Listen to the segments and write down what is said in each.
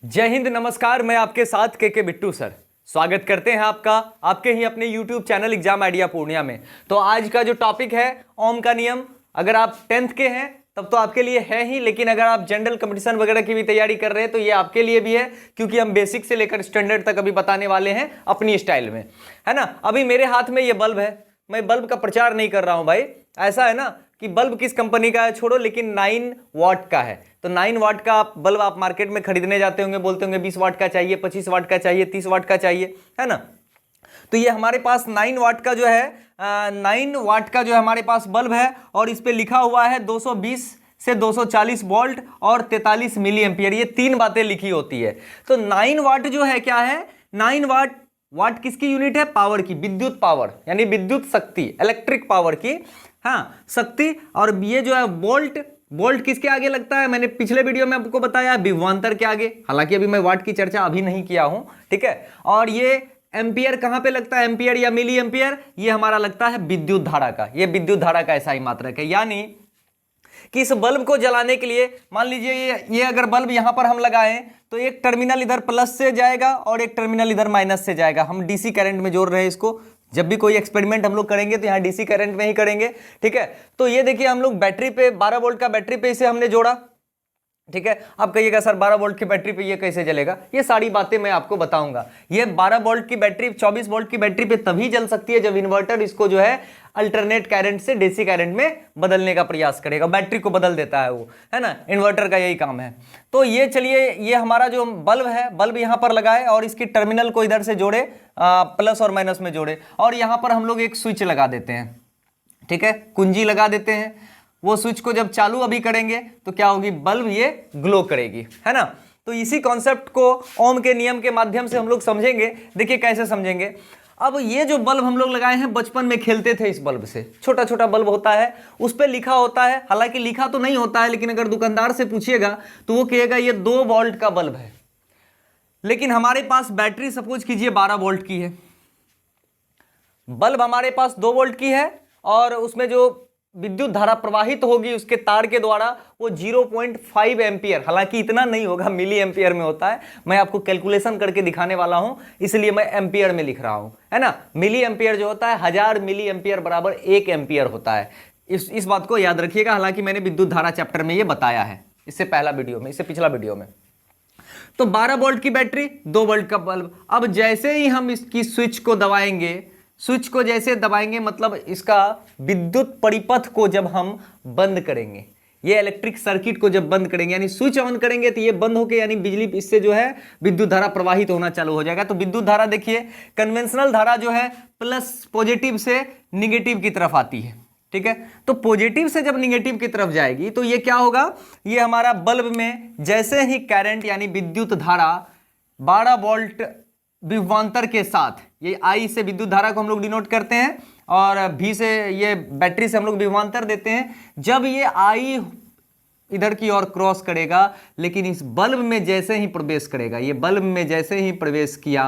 जय हिंद, नमस्कार। मैं आपके साथ के बिट्टू सर स्वागत करते हैं आपका आपके ही अपने YouTube channel exam idea Purnia में। तो आज का जो टॉपिक है ओम का नियम। अगर आप 10th के हैं तब तो आपके लिए है ही, लेकिन अगर आप जनरल कंपटीशन वगैरह की भी तैयारी कर रहे हैं तो ये आपके लिए भी है, क्योंकि हम बेसिक से लेकर स्टैंडर्ड तक अभी बताने वाले हैं अपनी स्टाइल में, है ना। अभी मेरे हाथ में ये बल्ब है, मैं बल्ब का प्रचार नहीं कर रहा हूं भाई। ऐसा है ना कि बल्ब किस कंपनी का है छोड़ो, लेकिन 9 वाट का है। तो 9 वाट का आप बल्ब आप मार्केट में खरीदने जाते होंगे, बोलते होंगे 20 वाट का चाहिए, 25 वाट का चाहिए, 30 वाट का चाहिए, है ना। तो ये हमारे पास 9 वाट का जो है 9 वाट का जो है हमारे पास बल्ब है, और इस पे लिखा हुआ है 220 से 240 वोल्ट और 43 मिली एम्पियर। ये तीन बातें लिखी होती है। तो 9 वाट जो है क्या है, 9 वाट, वाट किसकी यूनिट है? पावर की, विद्युत पावर यानी विद्युत शक्ति, इलेक्ट्रिक पावर की, हाँ, शक्ति। और ये जो है वोल्ट, वोल्ट किसके आगे लगता है? मैंने पिछले वीडियो में आपको बताया विभवांतर के आगे, हालांकि अभी मैं वाट की चर्चा अभी नहीं किया हूं, ठीक है। और ये एम्पियर कहां पे लगता है? एम्पियर या मिली एम्पियर, ये हमारा लगता है विद्युत धारा का। ये विद्युत धारा का ऐसा ही मात्रक है, यानी कि इस बल्ब को जलाने के लिए मान लीजिए ये अगर बल्ब यहां पर हम लगाएं तो एक टर्मिनल इधर प्लस से जाएगा और एक टर्मिनल इधर माइनस से जाएगा। हम डीसी करंट में जोड़ रहे हैं इसको। जब भी कोई एक्सपेरिमेंट हम लोग करेंगे तो यहाँ डीसी करंट में ही करेंगे, ठीक है। तो ये देखिए हम लोग बैटरी पे 12 वोल्ट का बैटरी पे इसे हमने जोड़ा, ठीक है। आप कहिएगा सर 12 वोल्ट की बैटरी पे ये कैसे जलेगा? ये सारी बातें मैं आपको बताऊंगा। ये 12 वोल्ट की बैटरी 24 वोल्ट की बैटरी पे तभी जल सकती है जब इन्वर्टर इसको जो है अल्टरनेट करंट से डीसी करंट में बदलने का प्रयास करेगा, बैटरी को बदल देता है वो, है ना। इन्वर्टर का यही काम है। तो ये चलिए, ये हमारा जो बल्ब है, बल्ब यहां पर लगाए और इसकी टर्मिनल को इधर से जोड़े, प्लस और माइनस में जोड़े, और यहां पर हम लोग एक स्विच लगा देते हैं, ठीक है, कुंजी लगा देते हैं। वो स्विच को जब चालू अभी करेंगे तो क्या होगी? बल्ब ये ग्लो करेगी, है ना। तो इसी कॉन्सेप्ट को ओम के नियम के माध्यम से हम लोग समझेंगे। देखिए कैसे समझेंगे। अब ये जो बल्ब हम लोग लगाए हैं, बचपन में खेलते थे इस बल्ब से। छोटा छोटा बल्ब होता है, उस पर लिखा होता है, हालांकि लिखा तो नहीं होता है, लेकिन अगर दुकानदार से पूछिएगा तो वो कहेगा ये 2 वोल्ट का बल्ब है। लेकिन हमारे पास बैटरी सपोज कीजिए 12 वोल्ट की है, बल्ब हमारे पास 2 वोल्ट की है, और उसमें जो विद्युत धारा प्रवाहित होगी उसके तार के द्वारा वो 0.5 एम्पियर, हालांकि इतना नहीं होगा, मिली एम्पियर में होता है। मैं आपको कैलकुलेशन करके दिखाने वाला हूं, इसलिए मैं एम्पियर में लिख रहा हूं, है ना। मिली एम्पियर जो होता है 1000 मिली एम्पियर बराबर 1 एम्पियर होता है। इस बात को याद रखिएगा। हालांकि मैंने विद्युत धारा चैप्टर में ये बताया है, इससे पहला वीडियो में, इससे पिछला वीडियो में। तो 12 वोल्ट की बैटरी, 2 वोल्ट का बल्ब। अब जैसे ही हम इसकी स्विच को दबाएंगे, स्विच को जैसे दबाएंगे मतलब इसका विद्युत परिपथ को जब हम बंद करेंगे, ये इलेक्ट्रिक सर्किट को जब बंद करेंगे, यानी स्विच ऑन करेंगे तो ये बंद होके, यानी बिजली इससे जो है विद्युत धारा प्रवाहित होना चालू हो जाएगा। तो विद्युत धारा देखिए, कन्वेंशनल धारा जो है प्लस पॉजिटिव से निगेटिव की तरफ आती है, ठीक है। तो पॉजिटिव से जब निगेटिव की तरफ जाएगी तो ये क्या होगा? ये हमारा बल्ब में जैसे ही करंट यानी विद्युत धारा 12 वोल्ट विभवांतर के साथ, ये आई से विद्युत धारा को हम लोग डिनोट करते हैं, और भी से ये बैटरी से हम लोग विभवांतर देते हैं। जब ये आई इधर की ओर क्रॉस करेगा, लेकिन इस बल्ब में जैसे ही प्रवेश करेगा, ये बल्ब में जैसे ही प्रवेश किया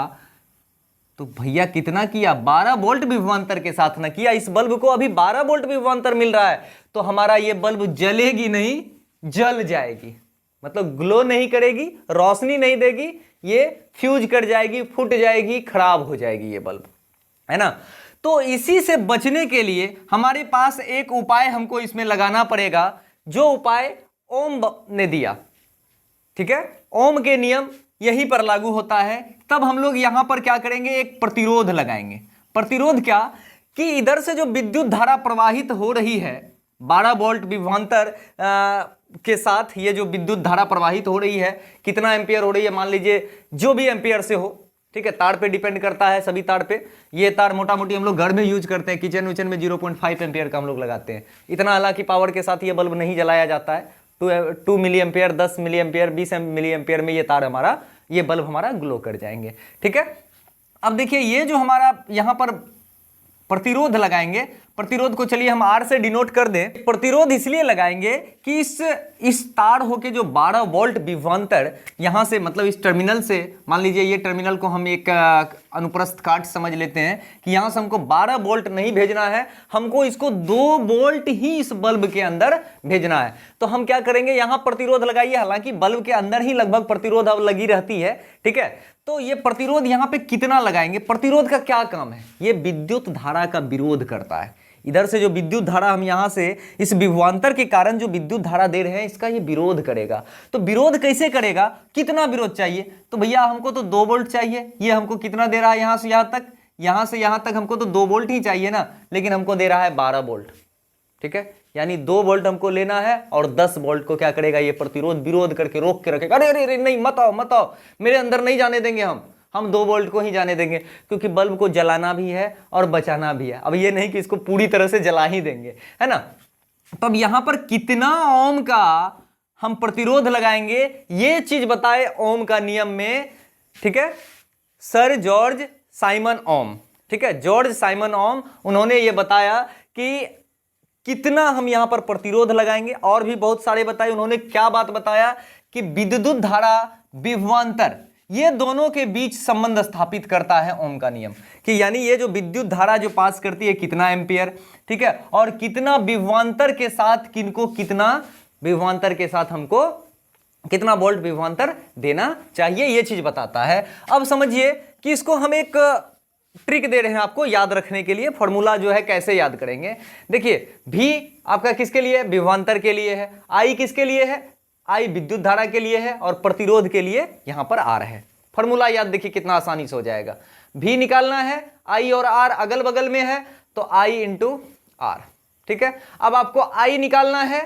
तो भैया कितना किया? 12 वोल्ट विभवांतर के साथ ना किया। इस बल्ब को अभी 12 वोल्ट विभवांतर मिल रहा है, तो हमारा ये बल्ब जलेगी नहीं, जल जाएगी। मतलब ग्लो नहीं करेगी, रोशनी नहीं देगी, ये फ्यूज कर जाएगी, फूट जाएगी, खराब हो जाएगी ये बल्ब, है ना। तो इसी से बचने के लिए हमारे पास एक उपाय हमको इसमें लगाना पड़ेगा, जो उपाय ओम ने दिया, ठीक है। ओम के नियम यहीं पर लागू होता है। तब हम लोग यहां पर क्या करेंगे? एक प्रतिरोध लगाएंगे। प्रतिरोध क्या? कि इधर से जो विद्युत धारा प्रवाहित हो रही है 12 वोल्ट विभवांतर के साथ, ये जो विद्युत धारा प्रवाहित हो रही है, कितना एम्पियर हो रही है? मान लीजिए जो भी एम्पियर से हो, ठीक है, तार पे डिपेंड करता है, सभी तार पे। ये तार मोटा मोटी हम लोग घर में यूज करते हैं, किचन विचन में 0.5 एम्पियर का हम लोग लगाते हैं। इतना हालांकि पावर के साथ ये बल्ब नहीं जलाया जाता है। 2 milliampere, 10 milliampere, 20 milliampere में ये तार हमारा, ये बल्ब हमारा ग्लो कर जाएंगे, ठीक है। अब देखिए ये जो हमारा यहां पर प्रतिरोध लगाएंगे, प्रतिरोध को चलिए हम R से डिनोट कर दें। प्रतिरोध इसलिए लगाएंगे कि इस तार होके जो 12 वोल्ट विभवांतर यहां से, मतलब इस टर्मिनल से, मान लीजिए ये टर्मिनल को हम एक अनुप्रस्थ काट समझ लेते हैं कि यहां से हमको 12 वोल्ट नहीं भेजना है, हमको इसको 2 वोल्ट ही इस बल्ब के अंदर भेजना है। तो हम क्या करेंगे, यहां प्रतिरोध लगाइए, हालांकि बल्ब के अंदर ही लगभग प्रतिरोध अब लगी रहती है, ठीक है। तो ये प्रतिरोध यहां पे कितना लगाएंगे, प्रतिरोध का क्या काम है, ये विद्युत धारा का विरोध करता है। इधर से जो विद्युत धारा हम यहां से इस विभवांतर के कारण जो विद्युत धारा दे रहे हैं, इसका ये विरोध करेगा। तो विरोध कैसे करेगा, कितना विरोध चाहिए, तो भैया हमको तो 2 वोल्ट चाहिए। ये हमको कितना दे रहा है, यहां से यहां तक, यहां से यहां तक हमको तो 2 वोल्ट ही चाहिए ना, लेकिन हमको दे रहा है 12 वोल्ट, ठीक है। यानी 2 वोल्ट हमको लेना है और 10 वोल्ट को क्या करेगा, ये प्रतिरोध विरोध करके रोक के रखेगा। अरे अरे अरे नहीं, मत आओ, मेरे अंदर नहीं जाने देंगे, हम 2 वोल्ट को ही जाने देंगे, क्योंकि बल्ब को जलाना भी है और बचाना भी है। अब ये नहीं कि इसको पूरी तरह से जला ही देंगे, है ना। तो अब यहां पर कितना ओम का हम प्रतिरोध लगाएंगे, ये चीज बताए ओम का नियम में, ठीक है। सर जॉर्ज साइमन ओम, ठीक है, जॉर्ज साइमन ओम, उन्होंने ये बताया कि कितना हम यहां पर प्रतिरोध लगाएंगे, और भी बहुत सारे बताए। उन्होंने क्या बात बताया कि विद्युत धारा, विभवांतर, ये दोनों के बीच संबंध स्थापित करता है ओम का नियम, कि यानी ये जो विद्युत धारा जो पास करती है कितना एम्पियर, ठीक है, और कितना विभवांतर के साथ, किनको कितना विभवांतर के साथ हमको कितना वोल्ट विभवांतर देना चाहिए, ये चीज बताता है। अब समझिए कि इसको हम एक ट्रिक दे रहे हैं आपको याद रखने के लिए। फॉर्मूला जो है कैसे याद करेंगे, देखिए भी आपका किसके लिए, विभवांतर के लिए है, आई किसके लिए है, आई विद्युत धारा के लिए है, और प्रतिरोध के लिए यहां पर आर है। फॉर्मूला याद देखिए कितना आसानी से हो जाएगा। भी निकालना है, आई और आर अगल बगल में है, तो आई इंटू आर, ठीक है। अब आपको आई निकालना है,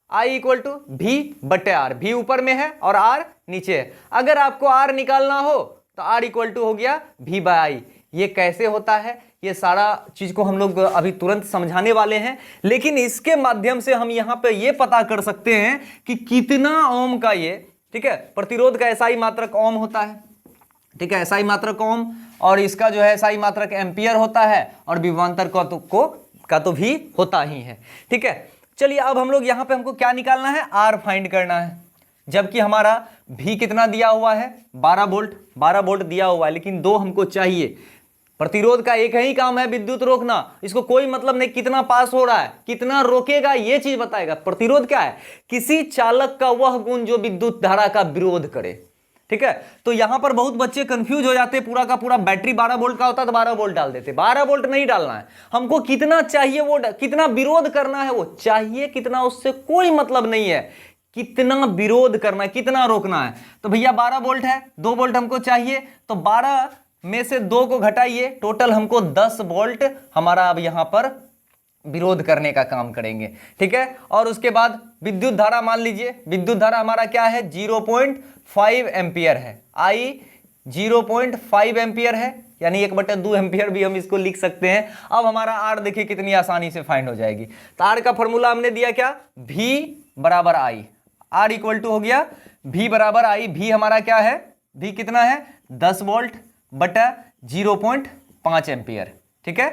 आई इक्वल टू भी बटे आर, भी ऊपर में है और आर नीचे है। अगर आपको आर निकालना हो तो आर इक्वल टू हो गया भी बाय आई। ये कैसे होता है, ये सारा चीज को हम लोग अभी तुरंत समझाने वाले हैं, लेकिन इसके माध्यम से हम यहां पे ये पता कर सकते हैं कि कितना ओम का ये, ठीक है, प्रतिरोध का एसआई मात्रक ओम होता है, ठीक है, एसआई मात्रक ओम, और इसका जो है एसआई मात्रक एम्पियर होता है, और विभवांतर का तो भी होता ही है, ठीक है। चलिए अब हम लोग यहां पे हमको क्या निकालना है, आर फाइंड करना है, जबकि हमारा भी कितना दिया हुआ है, 12 वोल्ट दिया हुआ है, लेकिन 2 हमको चाहिए। प्रतिरोध का एक ही काम है विद्युत रोकना, इसको कोई मतलब नहीं कितना पास हो रहा है, कितना रोकेगा, ये चीज बताएगा। प्रतिरोध क्या है, किसी चालक का वह गुण जो विद्युत धारा का विरोध करे, ठीक है। तो यहां पर बहुत बच्चे कंफ्यूज हो जाते हैं, पूरा का पूरा बैटरी 12 वोल्ट का होता तो 12 वोल्ट डाल देते। 12 वोल्ट नहीं डालना है, हमको कितना चाहिए वो, कितना विरोध करना है वो चाहिए, कितना उससे कोई मतलब नहीं है, कितना विरोध करना है, कितना रोकना है। तो भैया 12 वोल्ट है, 2 वोल्ट हमको चाहिए, तो 12 में से 2 को घटाइए, टोटल हमको 10 वोल्ट हमारा अब यहां पर विरोध करने का काम करेंगे, ठीक है। और उसके बाद विद्युत धारा, मान लीजिए विद्युत धारा हमारा क्या है, 0.5 एम्पियर है, आई 0.5 एम्पियर है, यानी 1/2 एम्पियर भी हम इसको लिख सकते हैं। अब हमारा आर देखिए कितनी आसानी से फाइंड हो जाएगी। तो आर का फॉर्मूला हमने दिया क्या, भी बराबर आई, आर इक्वल टू हो गया भी बराबर आई। भी हमारा क्या है, भी कितना है, 10 वोल्ट बटा 0.5 एम्पियर, ठीक है।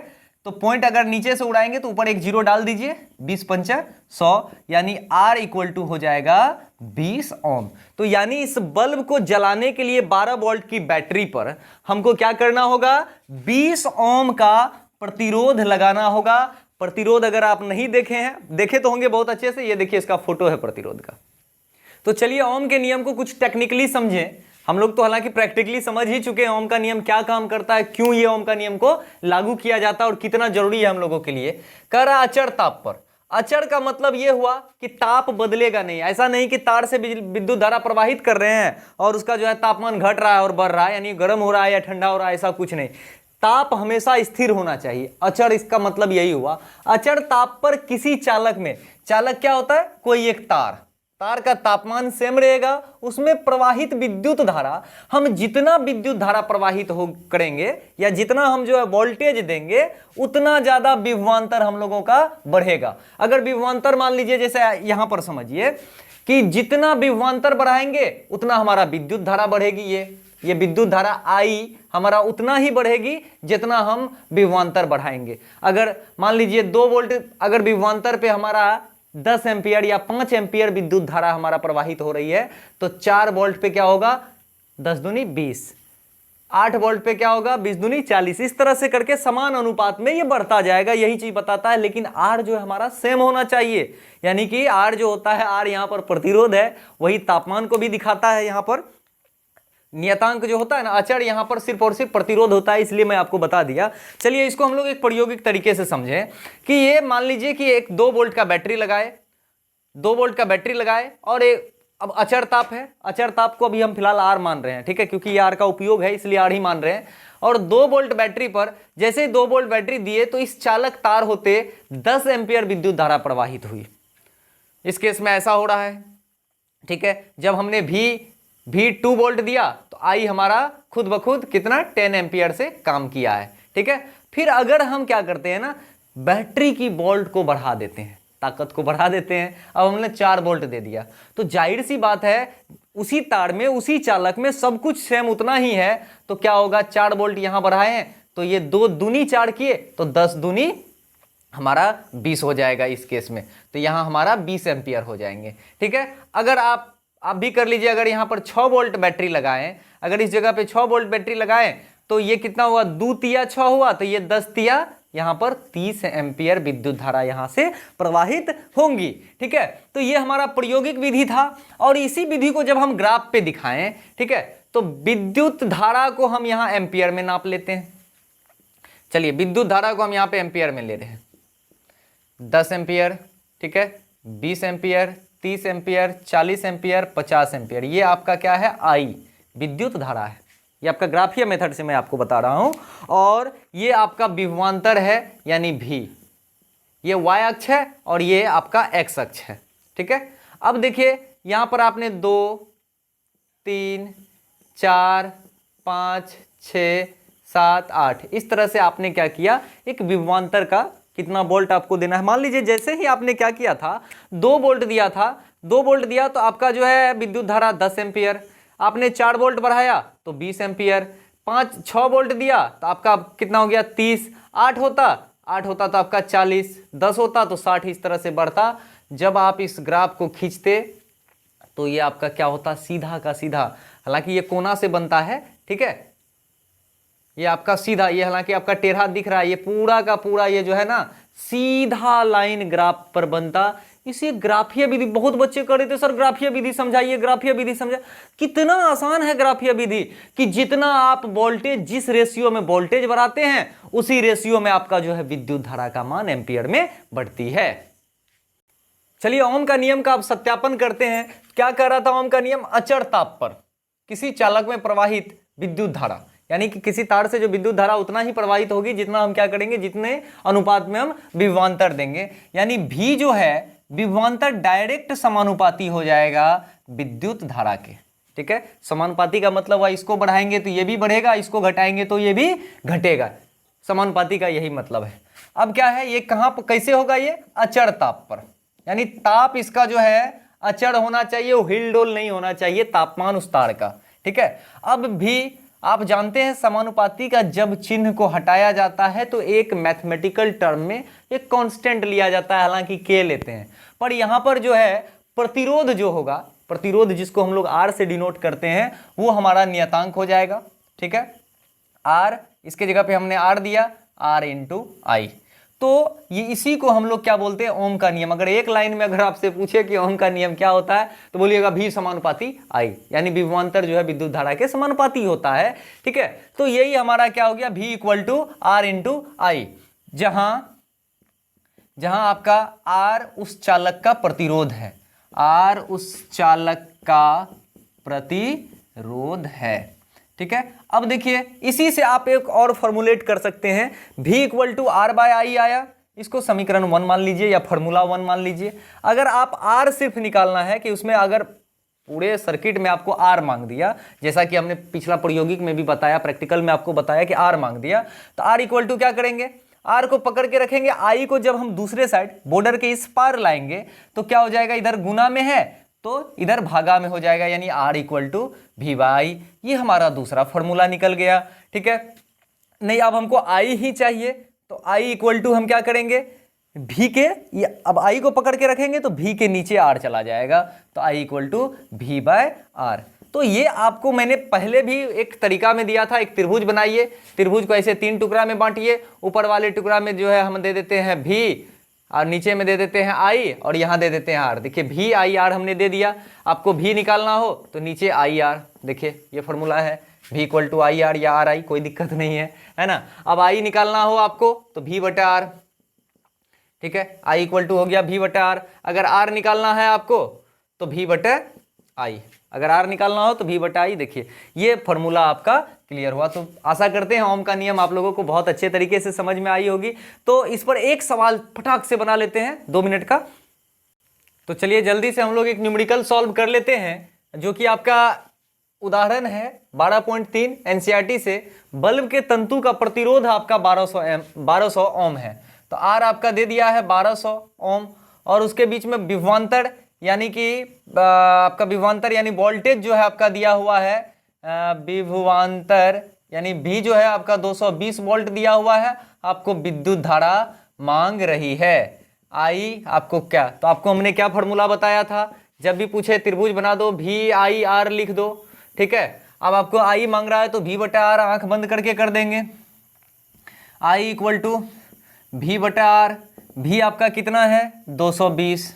तो पॉइंट अगर नीचे से उड़ाएंगे तो ऊपर एक जीरो डाल दीजिए, 20 पंचा 100, यानी आर इक्वल टू हो जाएगा 20 ओम। तो यानी इस बल्ब को जलाने के लिए 12 वोल्ट की बैटरी पर हमको क्या करना होगा, 20 ओम का प्रतिरोध लगाना होगा। प्रतिरोध अगर आप नहीं देखे तो होंगे बहुत अच्छे से, ये देखिए इसका फोटो है प्रतिरोध का। तो चलिए ओम के नियम को कुछ टेक्निकली समझें। हम लोग तो हालांकि प्रैक्टिकली समझ ही चुके हैं ओम का नियम क्या काम करता है, क्यों ये ओम का नियम को लागू किया जाता है और कितना जरूरी है हम लोगों के लिए। कह रहा अचर ताप पर, अचर का मतलब ये हुआ कि ताप बदलेगा नहीं। ऐसा नहीं कि तार से विद्युत धारा प्रवाहित कर रहे हैं और उसका जो है तापमान घट रहा है और बढ़ रहा है, यानी गर्म हो रहा है या ठंडा हो रहा है, ऐसा कुछ नहीं। ताप हमेशा स्थिर होना चाहिए। अचर इसका मतलब यही हुआ। अचर ताप पर किसी चालक में, चालक क्या होता है, कोई एक तार का तापमान सेम रहेगा, उसमें प्रवाहित विद्युत धारा, हम जितना विद्युत धारा प्रवाहित हो करेंगे या जितना हम जो है वोल्टेज देंगे, उतना ज्यादा विभवांतर हम लोगों का बढ़ेगा। अगर विभवांतर मान लीजिए जैसे यहां पर समझिए कि जितना विभवांतर बढ़ाएंगे उतना हमारा विद्युत धारा बढ़ेगी। ये ये विद्युत धारा I हमारा उतना ही बढ़ेगी जितना हम विभवांतर बढ़ाएंगे। अगर मान लीजिए 2 वोल्ट अगर विभवांतर पे हमारा 10 एम्पियर या 5 एम्पियर विद्युत धारा हमारा प्रवाहित हो रही है, तो 4 वोल्ट पे क्या होगा, 10 दूनी 20, 8 वोल्ट पे क्या होगा, 20 दूनी 40। इस तरह से करके समान अनुपात में ये बढ़ता जाएगा, यही चीज बताता है। लेकिन R जो है हमारा सेम होना चाहिए, यानी कि R जो होता है, R यहाँ पर प्रतिरोध है, वही तापमान को भी दिखाता है। यहाँ पर नियतांक जो होता है ना, अचर, यहाँ पर सिर्फ और सिर्फ प्रतिरोध होता है, इसलिए मैं आपको बता दिया। चलिए इसको हम लोग एक प्रायोगिक तरीके से समझें कि ये मान लीजिए कि एक 2 वोल्ट का बैटरी लगाए, 2 वोल्ट का बैटरी लगाए और एक अब अचर ताप है, अचर ताप को अभी हम फिलहाल R मान रहे हैं, ठीक है, क्योंकि ये R का उपयोग है इसलिए R ही मान रहे हैं। और 2 वोल्ट बैटरी पर जैसे 2 वोल्ट बैटरी दिए तो इस चालक तार होते 10 एम्पियर विद्युत धारा प्रवाहित हुई। इस केस में ऐसा हो रहा है, ठीक है। जब हमने भी 2 वोल्ट दिया तो I हमारा खुद ब खुद कितना 10 एम्पियर से काम किया है, ठीक है। फिर अगर हम क्या करते हैं ना, बैटरी की वोल्ट को बढ़ा देते हैं, ताकत को बढ़ा देते हैं। अब हमने 4 वोल्ट दे दिया तो जाहिर सी बात है उसी तार में, उसी चालक में सब कुछ सेम उतना ही है, तो क्या होगा, 4 वोल्ट यहां बढ़ाए हैं तो ये 2 दूनी 4 किए तो 10 दूनी हमारा 20 हो जाएगा इस केस में, तो यहां हमारा 20 एम्पियर हो जाएंगे, ठीक है। अगर आप भी कर लीजिए, अगर यहां पर 6 वोल्ट बैटरी लगाएं, अगर इस जगह पे 6 वोल्ट बैटरी लगाएं तो ये कितना हुआ, 2 तिया 6 हुआ, तो ये 10 तिया यहां पर 30 एम्पियर विद्युत धारा यहां से प्रवाहित होंगी, ठीक है। तो ये हमारा प्रायोगिक विधि था और इसी विधि को जब हम ग्राफ पे दिखाएं, ठीक है, तो विद्युत धारा को हम यहां एम्पियर में नाप लेते हैं। चलिए विद्युत धारा को हम यहां पे एम्पियर में ले रहे हैं, 10 एम्पियर, ठीक है, 20 एम्पियर, 30 एम्पियर, 40 एम्पियर, 50 एम्पियर, ये आपका क्या है, I विद्युत धारा है। ये आपका ग्राफीय मेथड से मैं आपको बता रहा हूं। और ये आपका विभवांतर है यानी V, ये Y अक्ष है और ये आपका X अक्ष है, ठीक है। अब देखिए यहां पर आपने 2, 3, 4, 5, 6, 7, 8 इस तरह से आपने क्या किया, एक विभवांतर का कितना वोल्ट आपको देना है। मान लीजिए जैसे ही आपने क्या किया था, 2 वोल्ट दिया था, 2 वोल्ट दिया तो आपका जो है विद्युत धारा 10 एम्पियर, आपने 4 वोल्ट बढ़ाया तो 20 एम्पियर, 6 वोल्ट दिया तो आपका कितना हो गया, 30, 8 होता तो आपका 40, 10 होता तो 60, इस तरह से बढ़ता। जब आप इस ग्राफ को खींचते तो ये आपका क्या होता, सीधा का सीधा, हालांकि ये कोना से बनता है, ठीक है, ये आपका सीधा, ये हालांकि आपका टेढ़ा दिख रहा है, ये पूरा का पूरा ये जो है ना सीधा लाइन ग्राफ पर बनता। इसे ग्राफीय विधि, बहुत बच्चे कर रहे थे सर ग्राफीय विधि समझाइए, ग्राफीय विधि समझा, कितना आसान है ग्राफीय विधि कि जितना आप वोल्टेज, जिस रेशियो में वोल्टेज बढ़ाते हैं उसी रेशियो में आपका जो है विद्युत धारा का मान एम्पियर में बढ़ती है। चलिए ओम का नियम का आप सत्यापन करते हैं। क्या कह रहा था ओम का नियम, अचर ताप पर किसी चालक में प्रवाहित विद्युत धारा, यानी कि किसी तार से जो विद्युत धारा उतना ही प्रवाहित होगी जितना हम क्या करेंगे, जितने अनुपात में हम विभवांतर देंगे, यानी V जो है विभवांतर डायरेक्ट समानुपाती हो जाएगा विद्युत धारा के, ठीक है। समानुपाती का मतलब हुआ इसको बढ़ाएंगे तो ये भी बढ़ेगा, इसको घटाएंगे तो ये भी घटेगा, समानुपाती का यही मतलब है। अब क्या है, ये कहां पर कैसे होगा, ये अचर ताप पर, यानी ताप इसका जो है अचर होना चाहिए, वो हिलडोल नहीं होना चाहिए तापमान उस तार का, ठीक है। अब भी आप जानते हैं समानुपाती का जब चिन्ह को हटाया जाता है तो एक मैथमेटिकल टर्म में एक कांस्टेंट लिया जाता है, हालांकि K लेते हैं, पर यहां पर जो है प्रतिरोध जो होगा, प्रतिरोध जिसको हम लोग R से डिनोट करते हैं, वो हमारा नियतांक हो जाएगा, ठीक है। R, इसके जगह पे हमने R दिया, R इंटू I, तो ये इसी को हम लोग क्या बोलते हैं, ओम का नियम। अगर एक लाइन में अगर आपसे पूछे कि ओम का नियम क्या होता है तो बोलिएगा V समानुपाती I, यानी विभवांतर जो है विद्युत धारा के समानुपाती होता है, ठीक है। तो यही हमारा क्या हो गया, V equal to R into I, जहां आपका R उस चालक का प्रतिरोध है, R उस चालक का प्रतिरोध है, ठीक है। अब देखिए इसी से आप एक और फॉर्मुलेट कर सकते हैं, V equal to R by I आया, इसको समीकरण 1 मान लीजिए या फॉर्मूला 1 मान लीजिए। अगर आप R सिर्फ निकालना है कि उसमें अगर पूरे सर्किट में आपको R मांग दिया, जैसा कि हमने पिछला प्रायोगिक में भी बताया, प्रैक्टिकल में आपको बताया कि R मांग दिया, तो R इक्वल टू क्या करेंगे, R को पकड़ के रखेंगे, I को जब हम दूसरे साइड बॉर्डर के इस पार लाएंगे तो क्या हो जाएगा, इधर गुना में है तो इधर भागा में हो जाएगा, यानी R equal to V by I. ये हमारा दूसरा फॉर्मूला निकल गया। ठीक है, नहीं अब हमको I ही चाहिए, तो I इक्वल टू हम क्या करेंगे, V के, ये अब I को पकड़ के रखेंगे तो V के नीचे R चला जाएगा, तो I equal to V by R. तो ये आपको मैंने पहले भी एक तरीका में दिया था, एक त्रिभुज बनाइए, त्रिभुज को ऐसे 3 टुकड़ा में बांटिए, ऊपर वाले टुकड़ा में जो है हम दे देते हैं V और नीचे में दे देते हैं I और यहाँ दे देते हैं R। देखिए V I R हमने दे दिया। आपको V निकालना हो तो नीचे I R, देखिए ये फॉर्मूला है, V equal to I R या RI, कोई दिक्कत नहीं है ना। अब I निकालना हो आपको तो V बटा R, ठीक है, I इक्वल टू हो गया V बटा R। अगर R निकालना है आपको तो V बटा I, अगर R निकालना हो तो V बटा I। देखिए ये फॉर्मूला आपका क्लियर हुआ। तो आशा करते हैं ओम का नियम आप लोगों को बहुत अच्छे तरीके से समझ में आई होगी। तो इस पर एक सवाल फटाक से बना लेते हैं 2 मिनट का। तो चलिए जल्दी से हम लोग एक न्यूमेरिकल सॉल्व कर लेते हैं, जो कि आपका उदाहरण है 12.3 एनसीईआरटी से। बल्ब के तंतु का प्रतिरोध आपका 1200 ओम है। तो R आपका दे दिया है 1200 ओम, और उसके बीच में विभवांतर यानी कि आपका विभवांतर यानी वोल्टेज जो है आपका दिया हुआ है, विभवांतर यानी V जो है आपका 220 वोल्ट दिया हुआ है। आपको विद्युत धारा मांग रही है। I आपको क्या, तो आपको हमने क्या फॉर्मूला बताया था, जब भी पूछे त्रिभुज बना दो, VIR लिख दो। ठीक है, अब आपको I मांग रहा है तो V बटा R आंख बंद करके कर देंगे। I इक्वल टू V बटा R। V आपका कितना है 220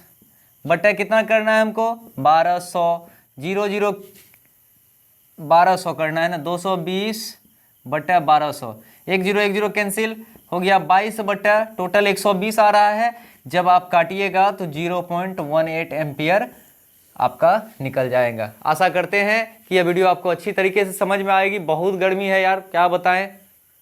बटा कितना करना है हमको 1200, 0 1200 करना है ना, 220 बटा 1200, 1 0 कैंसिल हो गया, 22 बटा टोटल 120 आ रहा है। जब आप काटिएगा तो 0.18 एम्पियर आपका निकल जाएगा। आशा करते हैं कि यह वीडियो आपको अच्छी तरीके से समझ में आएगी। बहुत गर्मी है यार, क्या बताएं।